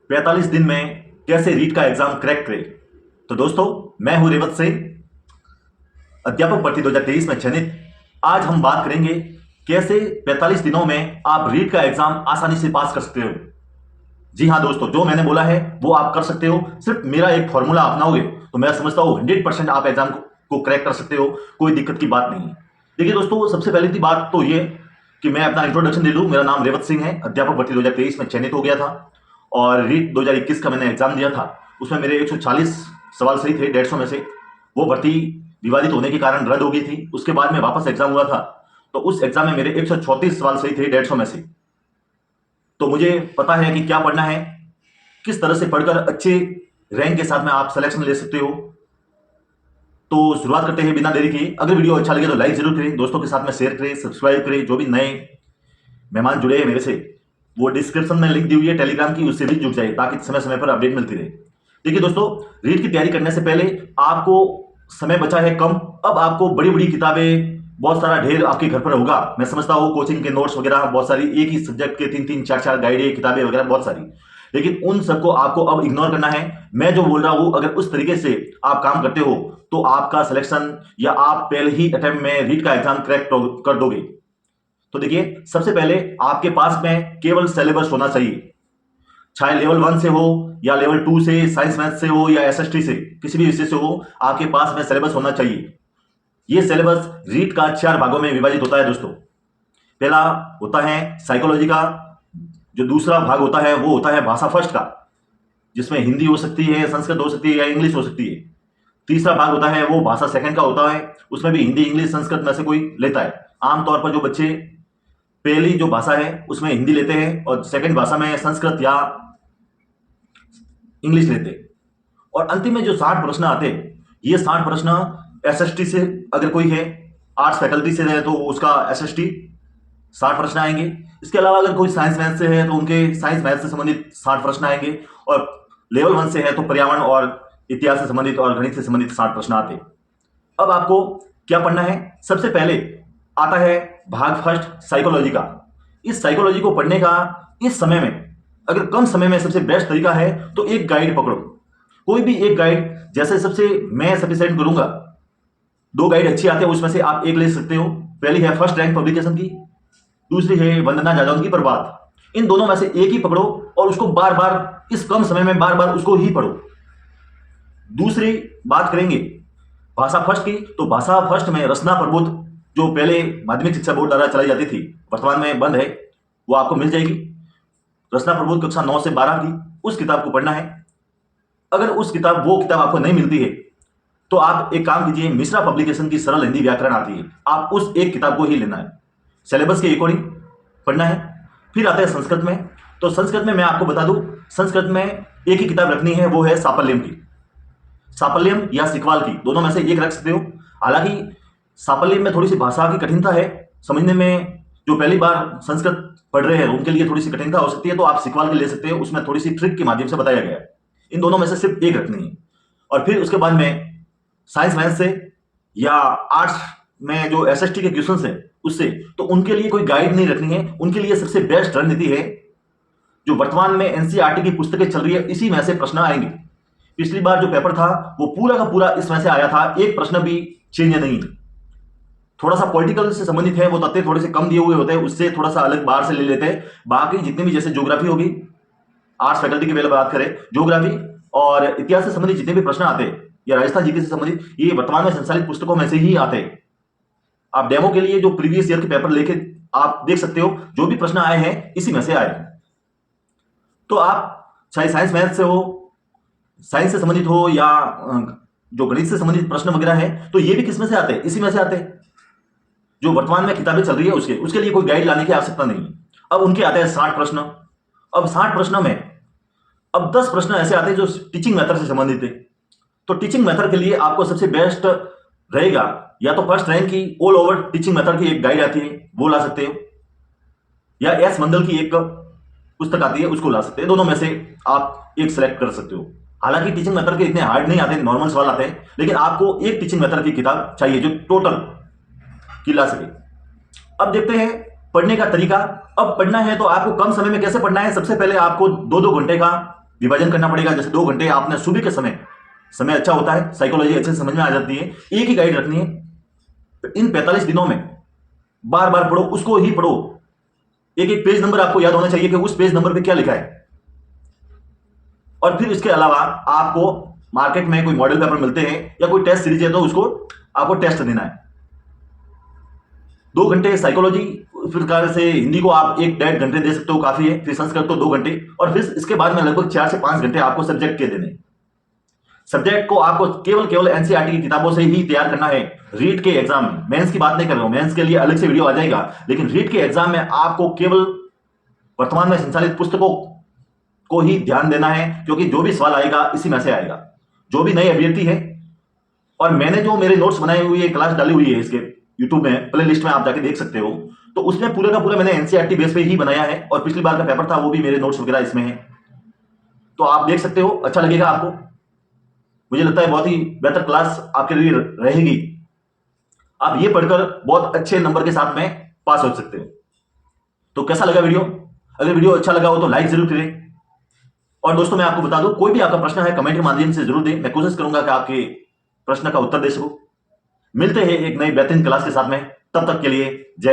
45 दिन में कैसे रीट का एग्जाम क्रैक करें। तो दोस्तों, मैं हूं रेवत सिंह, अध्यापक भर्ती 2023 में चयनित। आज हम बात करेंगे कैसे 45 दिनों में आप रीट का एग्जाम आसानी से पास कर सकते हो। जी हां दोस्तों, जो मैंने बोला है वो आप कर सकते हो। सिर्फ मेरा एक फॉर्मूला अपनाओगे तो मैं समझता हूं 100% आप एग्जाम को क्रैक कर सकते हो। कोई दिक्कत की बात नहीं है। देखिए दोस्तों, सबसे पहली की बात तो ये कि मैं अपना इंट्रोडक्शन दे लूं। मेरा नाम रेवत सिंह है, अध्यापक भर्ती 2023 में चयनित हो गया था और रीट 2021 का मैंने एग्जाम दिया था। उसमें मेरे 140 सवाल सही थे 150 में से। वो भर्ती विवादित होने के कारण रद्द हो गई थी। उसके बाद में वापस एग्जाम हुआ था, तो उस एग्जाम में मेरे 134 सवाल सही थे 150 में से। तो मुझे पता है कि क्या पढ़ना है, किस तरह से पढ़कर अच्छे रैंक के साथ में आप सिलेक्शन ले सकते हो। तो शुरुआत करते हैं बिना देरी के। अगर वीडियो अच्छा लगे तो लाइक जरूर करें, दोस्तों के साथ में शेयर करें, सब्सक्राइब करें। जो भी नए मेहमान जुड़े हैं मेरे से, वो डिस्क्रिप्शन में लिंक दी हुई है टेलीग्राम की, उससे भी जुड़ जाए ताकि समय समय पर अपडेट मिलती रहे। देखिए दोस्तों, रीट की तैयारी करने से पहले आपको समय बचा है कम। अब आपको बड़ी बड़ी किताबें, बहुत सारा ढेर आपके घर पर होगा। मैं समझता हूँ कोचिंग के नोट्स वगैरह बहुत सारी, एक ही सब्जेक्ट के 3-3 4-4 गाइडें किताबें वगैरह बहुत सारी, लेकिन उन सबको आपको अब इग्नोर करना है। मैं जो बोल रहा हूं, अगर उस तरीके से आप काम करते हो तो आपका सिलेक्शन, या आप पहले ही अटेम्प्ट में रीट का एग्जाम क्रैक कर दोगे। तो देखिए, सबसे पहले आपके पास में केवल सिलेबस होना चाहिए, चाहे लेवल 1 से हो या लेवल 2 से, साइंस मैथ से हो या एसएसटी से, किसी भी विषय से हो, आपके पास में सिलेबस होना चाहिए। यह सिलेबस रीट का 4 भागों में विभाजित होता है दोस्तों। पहला होता है साइकोलॉजी का, जो दूसरा भाग होता है वो होता है भाषा फर्स्ट का, जिसमें हिंदी हो सकती है, संस्कृत हो सकती है या इंग्लिश हो सकती है। तीसरा भाग होता है वो भाषा सेकंड का होता है, उसमें भी हिंदी, इंग्लिश, संस्कृत में से कोई लेता है। आमतौर पर जो बच्चे पहली जो भाषा है उसमें हिंदी लेते हैं और सेकंड भाषा में संस्कृत या इंग्लिश लेते हैं। और अंतिम में जो 60 प्रश्न आते हैं, ये 60 प्रश्न एसएसटी से, अगर कोई है आर्ट्स फैकल्टी से है तो उसका एसएसटी 60 प्रश्न आएंगे। इसके अलावा अगर कोई साइंस मैथ से है तो उनके साइंस मैथ से संबंधित 60 प्रश्न आएंगे। और लेवल 1 से है तो पर्यावरण और इतिहास से संबंधित और गणित से संबंधित 60 प्रश्न आते हैं। अब आपको क्या पढ़ना है? सबसे पहले आता है भाग फर्स्ट साइकोलॉजी का। इस साइकोलॉजी को पढ़ने का इस समय में, अगर कम समय में सबसे बेस्ट तरीका है तो एक गाइड पकड़ो, कोई भी एक गाइड। जैसे सबसे मैं सफिशिएंट करूंगा, 2 गाइड अच्छी आते हैं, उसमें से आप एक ले सकते हो। पहली है फर्स्ट रैंक पब्लिकेशन की, दूसरी है वंदना जादव की प्रभात। इन दोनों में से एक ही पकड़ो और उसको बार बार, इस कम समय में बार बार उसको ही पढ़ो। दूसरी बात करेंगे भाषा फर्स्ट की, तो भाषा फर्स्ट में रचना प्रबोध, जो पहले माध्यमिक शिक्षा बोर्ड द्वारा चलाई जाती थी, वर्तमान में बंद है, वो आपको मिल जाएगी। रचना प्रबोध कक्षा 9 से 12 की, उस किताब को पढ़ना है। अगर वो किताब आपको नहीं मिलती है तो आप एक काम कीजिए, मिश्रा पब्लिकेशन की सरल हिंदी व्याकरण आती है, आप उस एक किताब को ही लेना है, सिलेबस के अकॉर्डिंग पढ़ना है। फिर आता है संस्कृत में। तो संस्कृत में मैं आपको बता दूं, संस्कृत में एक ही किताब रखनी है, वो है साफल्यम की। साफल्यम या सिकवाल की, दोनों में से एक रख सकते हो। हालांकि साफल्यम में थोड़ी सी भाषा की कठिनता है समझने में, जो पहली बार संस्कृत पढ़ रहे हैं उनके लिए थोड़ी सी कठिनता हो सकती है, तो आप सिकवाल की ले सकते हो, उसमें थोड़ी सी ट्रिक के माध्यम से बताया गया है। इन दोनों में से सिर्फ एक रखनी है। और फिर उसके बाद में साइंस मैथ से या आर्ट्स में जो एसएसटी के क्वेश्चंस है उससे, तो उनके लिए कोई गाइड नहीं रखनी है। उनके लिए सबसे बेस्ट रणनीति है, जो वर्तमान में एनसीईआरटी की पुस्तकें चल रही है, इसी में से प्रश्न आएंगे। पिछली बार जो पेपर था वो पूरा का पूरा इसमें से आया था, एक प्रश्न भी चेंज नहीं। थोड़ा सा पॉलिटिकल से संबंधित है, वो तथ्य थोड़े से कम दिए हुए होते हैं, उससे थोड़ा सा अलग बाहर से ले लेते हैं। बाकी जितनी भी, जैसे ज्योग्राफी होगी, आर्ट्स फैकल्टी की पहले बात करें, ज्योग्राफी और इतिहास से संबंधित जितने भी प्रश्न आते हैं, या राजस्थान जीके से संबंधित, ये वर्तमान में संचालित पुस्तकों में से ही आते हैं। आप डेमो के लिए जो प्रीवियस ईयर के पेपर लेके आप देख सकते हो, जो भी प्रश्न आए हैं इसी में से आए हैं। तो आप चाहे साइंस मैथ से हो, साइंस से संबंधित हो, या जो गणित से संबंधित प्रश्न वगैरह है, तो ये भी किस में से आते हैं? इसी में से आते हैं। जो वर्तमान में किताबें चल रही है उसके लिए कोई गाइड लाने की आवश्यकता नहीं। अब उनके आते हैं 60 प्रश्न। अब 60 प्रश्नों में अब 10 प्रश्न ऐसे आते हैं जो टीचिंग मेथड से संबंधित है। तो टीचिंग मेथड के लिए आपको सबसे बेस्ट रहेगा, या तो फर्स्ट रैंक की ऑल ओवर टीचिंग मेथड की एक गाइड आती है, वो ला सकते हो, या एस मंडल की एक पुस्तक आती है, उसको ला सकते हैं। दोनों में से आप एक सेलेक्ट कर सकते हो। हालांकि टीचिंग मेथड के इतने हार्ड नहीं आते, नॉर्मल सवाल आते हैं, लेकिन आपको एक टीचिंग मेथड की किताब चाहिए जो टोटल की ला सके। अब देखते हैं पढ़ने का तरीका। अब पढ़ना है तो आपको कम समय में कैसे पढ़ना है। सबसे पहले आपको 2-2 घंटे का विभाजन करना पड़ेगा। जैसे 2 घंटे आपने सुबह के समय समय अच्छा होता है, साइकोलॉजी अच्छे से समझ में आ जाती है, एक ही गाइड रखनी है। तो इन 45 दिनों में बार बार पढ़ो, उसको ही पढ़ो। एक एक पेज नंबर आपको याद होना चाहिए कि उस पेज नंबर पे क्या लिखा है। और फिर इसके अलावा आपको मार्केट में कोई मॉडल पेपर मिलते हैं या कोई टेस्ट सीरीज है तो उसको आपको टेस्ट देना है। 2 घंटे साइकोलॉजी, उस प्रकार से हिंदी को आप 1-1.5 घंटे दे सकते हो, काफी है। फिर संस्कृत को 2 घंटे, और फिर इसके बाद में लगभग 4 से 5 घंटे आपको सब्जेक्ट के देने। सब्जेक्ट को आपको केवल एनसीईआरटी की किताबों से ही तैयार करना है। रीट के एग्जाम में, मेंस की बात नहीं कर रहा हूं, मेंस के लिए अलग से वीडियो आ जाएगा, लेकिन रीट के एग्जाम में आपको केवल वर्तमान में संचालित पुस्तकों को ही ध्यान देना है, क्योंकि जो भी सवाल आएगा इसी में से आएगा। जो भी नए अभ्यर्थी है, और मैंने जो मेरे नोट्स बनाए हुए है, क्लास डाली हुई है इसके यूट्यूब में, प्ले लिस्ट में आप जाके देख सकते हो, तो उसमें पूरे का पूरा मैंने एनसीईआरटी बेस पे ही बनाया है, और पिछली बार का पेपर था वो भी मेरे नोट्स वगैरह इसमें है, तो आप देख सकते हो, अच्छा लगेगा आपको। मुझे लगता है बहुत ही बेहतर क्लास आपके लिए रहेगी। आप ये पढ़कर बहुत अच्छे नंबर के साथ में पास हो सकते हो। तो कैसा लगा वीडियो? अगर वीडियो अच्छा लगा हो तो लाइक जरूर करें। और दोस्तों मैं आपको बता दूं, कोई भी आपका प्रश्न है कमेंट के माध्यम से जरूर दें, मैं कोशिश करूंगा कि आपके प्रश्न का उत्तर दे सकूं। मिलते हैं एक नई बेहतरीन क्लास के साथ में, तब तक के लिए जय